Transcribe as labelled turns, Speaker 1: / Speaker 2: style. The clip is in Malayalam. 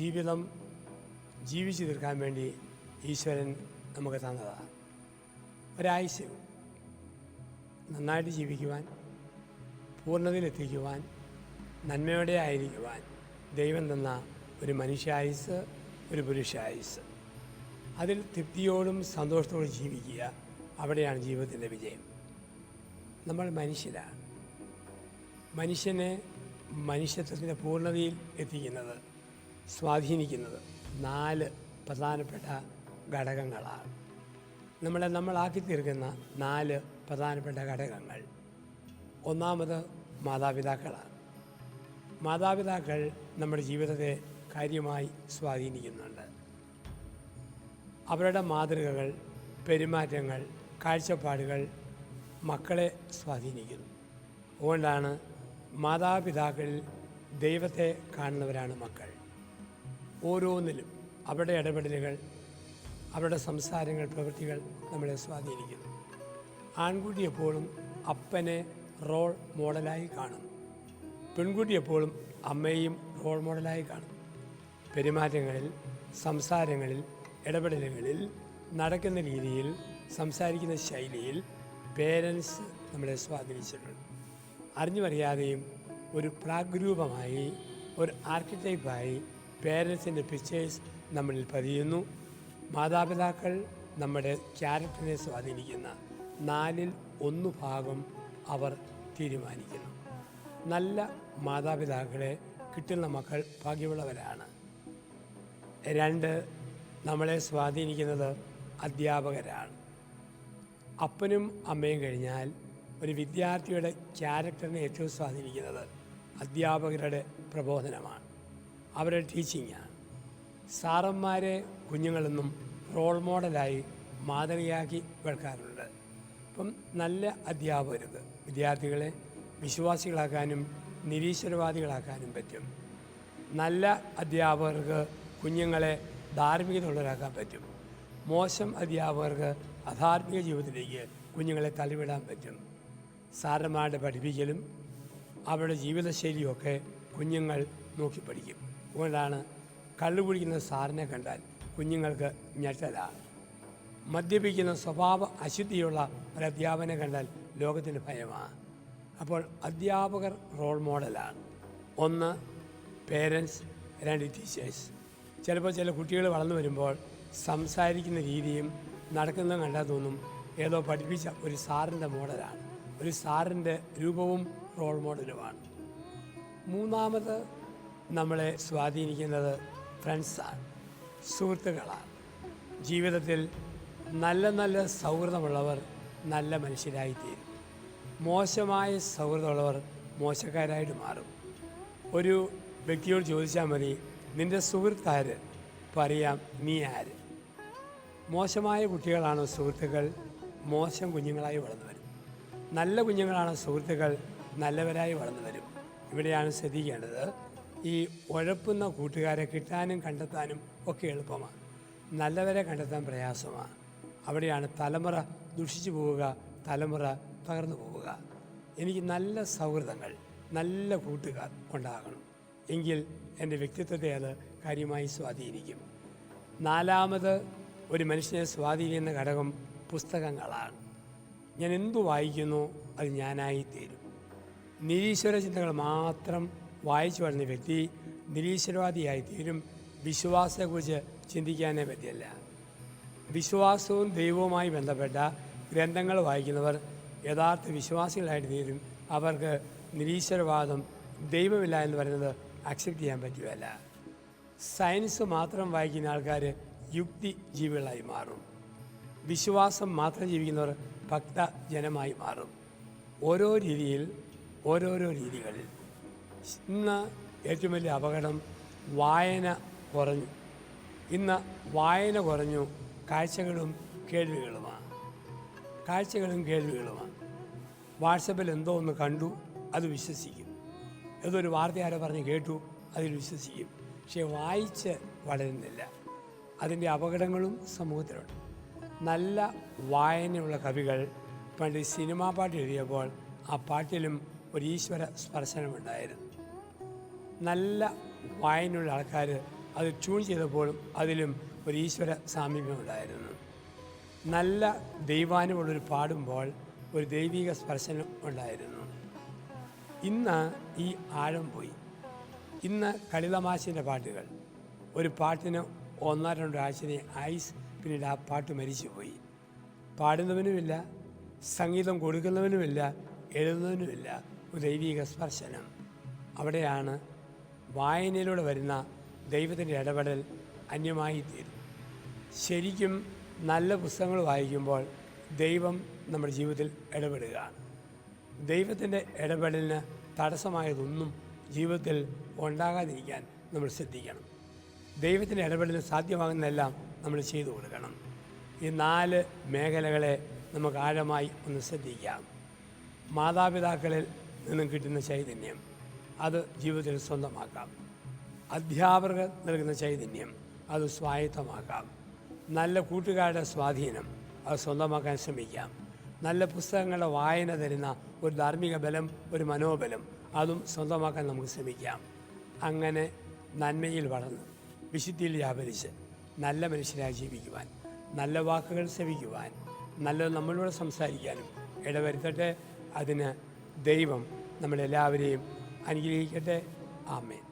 Speaker 1: ജീവിതം ജീവിച്ചു തീർക്കാൻ വേണ്ടി ഈശ്വരൻ നമുക്ക് തന്നതാണ്. ഒരായുസ്യം നന്നായിട്ട് ജീവിക്കുവാൻ, പൂർണ്ണതയിലെത്തിക്കുവാൻ, നന്മയോടെ ആയിരിക്കുവാൻ ദൈവം തന്ന ഒരു മനുഷ്യായുസ്, ഒരു പുരുഷായുസ്. അതിൽ തൃപ്തിയോടും സന്തോഷത്തോടും ജീവിക്കുക, അവിടെയാണ് ജീവിതത്തിൻ്റെ വിജയം. നമ്മൾ മനുഷ്യരാണ്. മനുഷ്യനെ മനുഷ്യത്വത്തിൻ്റെ പൂർണ്ണതയിൽ എത്തിക്കുന്നത്, സ്വാധീനിക്കുന്നത് 4 പ്രധാനപ്പെട്ട ഘടകങ്ങളാണ്. നമ്മളാക്കി തീർക്കുന്ന 4 പ്രധാനപ്പെട്ട ഘടകങ്ങൾ. ഒന്നാമത് മാതാപിതാക്കളാണ്. മാതാപിതാക്കൾ നമ്മുടെ ജീവിതത്തെ കാര്യമായി സ്വാധീനിക്കുന്നുണ്ട്. അവരുടെ മാതൃകകൾ, പെരുമാറ്റങ്ങൾ, കാഴ്ചപ്പാടുകൾ മക്കളെ സ്വാധീനിക്കുന്നു. അതുകൊണ്ടാണ് മാതാപിതാക്കളിൽ ദൈവത്തെ കാണുന്നവരാണ് മക്കൾ. ഓരോന്നിലും അവരുടെ ഇടപെടലുകൾ, അവരുടെ സംസാരങ്ങൾ, പ്രവൃത്തികൾ നമ്മളെ സ്വാധീനിക്കുന്നു. ആൺകുട്ടി എപ്പോഴും അപ്പനെ റോൾ മോഡലായി കാണുന്നു. പെൺകുട്ടി എപ്പോഴും അമ്മയെയും റോൾ മോഡലായി കാണും. പെരുമാറ്റങ്ങളിൽ, സംസാരങ്ങളിൽ, ഇടപെടലുകളിൽ, നടക്കുന്ന രീതിയിൽ, സംസാരിക്കുന്ന ശൈലിയിൽ പേരൻസ് നമ്മളെ സ്വാധീനിച്ചിട്ടുണ്ട്. അറിഞ്ഞുമറിയാതെയും ഒരു പ്രാഗ്രൂപമായി, ഒരു ആർക്കിടൈപ്പായി പേരൻസിൻ്റെ പിക്ചേഴ്സ് നമ്മളിൽ പതിയുന്നു. മാതാപിതാക്കൾ നമ്മുടെ ക്യാരക്ടറിനെ സ്വാധീനിക്കുന്ന 4ൽ 1 ഭാഗം അവർ തീരുമാനിക്കുന്നു. നല്ല മാതാപിതാക്കളെ കിട്ടുന്ന മക്കൾ ഭാഗ്യമുള്ളവരാണ്. 2, നമ്മളെ സ്വാധീനിക്കുന്നത് അധ്യാപകരാണ്. അപ്പനും അമ്മയും കഴിഞ്ഞാൽ ഒരു വിദ്യാർത്ഥിയുടെ ക്യാരക്ടറിനെ ഏറ്റവും സ്വാധീനിക്കുന്നത് അധ്യാപകരുടെ പ്രബോധനമാണ്, അവരുടെ ടീച്ചിങ്ങാണ്. സാറന്മാരെ കുഞ്ഞുങ്ങളെന്നും റോൾ മോഡലായി മാതൃകയാക്കി വെക്കാറുണ്ട്. അപ്പം നല്ല അധ്യാപകർക്ക് വിദ്യാർത്ഥികളെ വിശ്വാസികളാക്കാനും നിരീശ്വരവാദികളാക്കാനും പറ്റും. നല്ല അധ്യാപകർക്ക് കുഞ്ഞുങ്ങളെ ധാർമ്മികതയുള്ളവരാക്കാൻ പറ്റും. മോശം അധ്യാപകർക്ക് അധാർമിക ജീവിതത്തിലേക്ക് കുഞ്ഞുങ്ങളെ തള്ളിവിടാൻ പറ്റും. സാറന്മാരുടെ പഠിപ്പിക്കലും അവരുടെ ജീവിതശൈലിയൊക്കെ കുഞ്ഞുങ്ങൾ നോക്കി പഠിക്കും. അതുകൊണ്ടാണ് കള്ളു കുടിക്കുന്ന സാറിനെ കണ്ടാൽ കുഞ്ഞുങ്ങൾക്ക് ഞെട്ടലാണ്. മദ്യപിക്കുന്ന സ്വഭാവ അശുദ്ധിയുള്ള ഒരു അധ്യാപകനെ കണ്ടാൽ ലോകത്തിന് ഭയമാണ്. അപ്പോൾ അധ്യാപകർ റോൾ മോഡലാണ്. 1 പേരൻസ്, 2 ടീച്ചേഴ്സ്. ചിലപ്പോൾ ചില കുട്ടികൾ വളർന്നു വരുമ്പോൾ സംസാരിക്കുന്ന രീതിയും നടക്കുന്നതും കണ്ടാൽ തോന്നും ഏതോ പഠിപ്പിച്ച ഒരു സാറിൻ്റെ മോഡലാണ്. ഒരു സാറിൻ്റെ രൂപവും റോൾ മോഡലുമാണ്. 3 നമ്മളെ സ്വാധീനിക്കുന്നത് ഫ്രണ്ട്സാണ്, സുഹൃത്തുക്കളാണ്. ജീവിതത്തിൽ നല്ല സൗഹൃദമുള്ളവർ നല്ല മനുഷ്യരായിത്തീരും. മോശമായ സൗഹൃദമുള്ളവർ മോശക്കാരായിട്ട് മാറും. ഒരു വ്യക്തിയോട് ചോദിച്ചാൽ മതി, നിൻ്റെ സുഹൃത്താര്? പറയാം നീ ആര്. മോശമായ കുട്ടികളാണ് സുഹൃത്തുക്കൾ, മോശം കുഞ്ഞുങ്ങളായി വളർന്നു വരും. നല്ല കുഞ്ഞുങ്ങളാണ് സുഹൃത്തുക്കൾ, നല്ലവരായി വളർന്നു വരും. ഇവിടെയാണ് ശ്രദ്ധിക്കേണ്ടത്. ഈ ഉഴപ്പുന്ന കൂട്ടുകാരെ കിട്ടാനും കണ്ടെത്താനും ഒക്കെ എളുപ്പമാണ്, നല്ലവരെ കണ്ടെത്താൻ പ്രയാസമാണ്. അവിടെയാണ് തലമുറ ദുഷിച്ചു പോവുക, തലമുറ തകർന്നു പോവുക. എനിക്ക് നല്ല സൗഹൃദങ്ങൾ, നല്ല കൂട്ടുകാർ ഉണ്ടാകണം. എങ്കിൽ എൻ്റെ വ്യക്തിത്വത്തെ അത് കാര്യമായി സ്വാധീനിക്കും. 4 ഒരു മനുഷ്യനെ സ്വാധീനിക്കുന്ന ഘടകം പുസ്തകങ്ങളാണ്. ഞാൻ എന്തു വായിക്കുന്നു അത് ഞാനായിത്തീരും. നിരീശ്വര ചിന്തകൾ മാത്രം വായിച്ചു വളർന്ന വ്യക്തി നിരീശ്വരവാദിയായിത്തീരും. വിശ്വാസത്തെക്കുറിച്ച് ചിന്തിക്കാനേ പറ്റില്ല. വിശ്വാസവും ദൈവവുമായി ബന്ധപ്പെട്ട ഗ്രന്ഥങ്ങൾ വായിക്കുന്നവർ യഥാർത്ഥ വിശ്വാസികളായിട്ട് തീരും. അവർക്ക് നിരീശ്വരവാദം, ദൈവമില്ല എന്ന് പറയുന്നത് അക്സെപ്റ്റ് ചെയ്യാൻ പറ്റുകയില്ല. സയൻസ് മാത്രം വായിക്കുന്ന ആൾക്കാർ യുക്തി ജീവികളായി മാറും. വിശ്വാസം മാത്രം ജീവിക്കുന്നവർ ഭക്ത ജനമായി മാറും. ഓരോരോ രീതികളിൽ ഇന്ന് ഏറ്റവും വലിയ അപകടം വായന കുറഞ്ഞു. ഇന്ന് വായന കുറഞ്ഞു, കാഴ്ചകളും കേൾവികളുമാണ്. വാട്സപ്പിൽ എന്തോ ഒന്ന് കണ്ടു, അത് വിശ്വസിക്കും. ഏതൊരു വാർത്ത ആരോ പറഞ്ഞ് കേട്ടു, അതിൽ വിശ്വസിക്കും. പക്ഷേ വായിച്ച് വളരുന്നില്ല. അതിൻ്റെ അപകടങ്ങളും സമൂഹത്തിലുണ്ട്. നല്ല വായനയുള്ള കവികൾ പണ്ട് സിനിമാ പാട്ട് എഴുതിയപ്പോൾ ആ പാട്ടിലും ഒരു ഈശ്വര സ്പർശനമുണ്ടായിരുന്നു. നല്ല വായനയുള്ള ആൾക്കാർ അത് ട്യൂൺ ചെയ്തപ്പോഴും അതിലും ഒരു ഈശ്വര സാമീപ്യമുണ്ടായിരുന്നു. നല്ല ദൈവാനുമുള്ളൊരു പാടുമ്പോൾ ഒരു ദൈവിക സ്പർശനം ഉണ്ടായിരുന്നു. ഇന്ന് ഈ ആഴം പോയി. ഇന്ന് കളിതമാശിൻ്റെ പാട്ടുകൾ, ഒരു പാട്ടിന് 1-2 ആഴ്ചയെ ആയുസ്, പിന്നീട് ആ പാട്ട് മരിച്ചുപോയി. പാടുന്നവനുമില്ല, സംഗീതം കൊടുക്കുന്നവനുമില്ല, എഴുതുന്നവനുമില്ല ഒരു ദൈവിക സ്പർശനം. അവിടെയാണ് വായനയിലൂടെ വരുന്ന ദൈവത്തിൻ്റെ ഇടപെടൽ അന്യമായി തീരും. ശരിക്കും നല്ല പുസ്തകങ്ങൾ വായിക്കുമ്പോൾ ദൈവം നമ്മുടെ ജീവിതത്തിൽ ഇടപെടുക. ദൈവത്തിൻ്റെ ഇടപെടലിന് തടസ്സമായതൊന്നും ജീവിതത്തിൽ ഉണ്ടാകാതിരിക്കാൻ നമ്മൾ ശ്രദ്ധിക്കണം. ദൈവത്തിൻ്റെ ഇടപെടലിന് സാധ്യമാകുന്നതെല്ലാം നമ്മൾ ചെയ്തു കൊടുക്കണം. ഈ 4 മേഖലകളെ നമുക്ക് ആഴമായി ഒന്ന് ശ്രദ്ധിക്കാം. മാതാപിതാക്കളിൽ നിന്നും കിട്ടുന്ന ചൈതന്യം, അത് ജീവിതത്തിൽ സ്വന്തമാക്കാം. അധ്യാപകർ നൽകുന്ന ചൈതന്യം, അത് സ്വായത്തമാക്കാം. നല്ല കൂട്ടുകാരുടെ സ്വാധീനം, അത് സ്വന്തമാക്കാൻ ശ്രമിക്കാം. നല്ല പുസ്തകങ്ങളുടെ വായന തരുന്ന ഒരു ധാർമ്മിക ബലം, ഒരു മനോബലം, അതും സ്വന്തമാക്കാൻ നമുക്ക് ശ്രമിക്കാം. അങ്ങനെ നന്മയിൽ വളർന്ന് വിശുദ്ധിയിൽ വ്യാപരിച്ച് നല്ല മനുഷ്യരായി ജീവിക്കുവാൻ, നല്ല വാക്കുകൾ ശ്രവിക്കുവാൻ, നല്ലത് നമ്മളോട് സംസാരിക്കാനും ഇടവരുത്തട്ടെ. അതിന് ദൈവം നമ്മളെല്ലാവരെയും അനുഗ്രഹിക്കട്ടെ. ആമേൻ.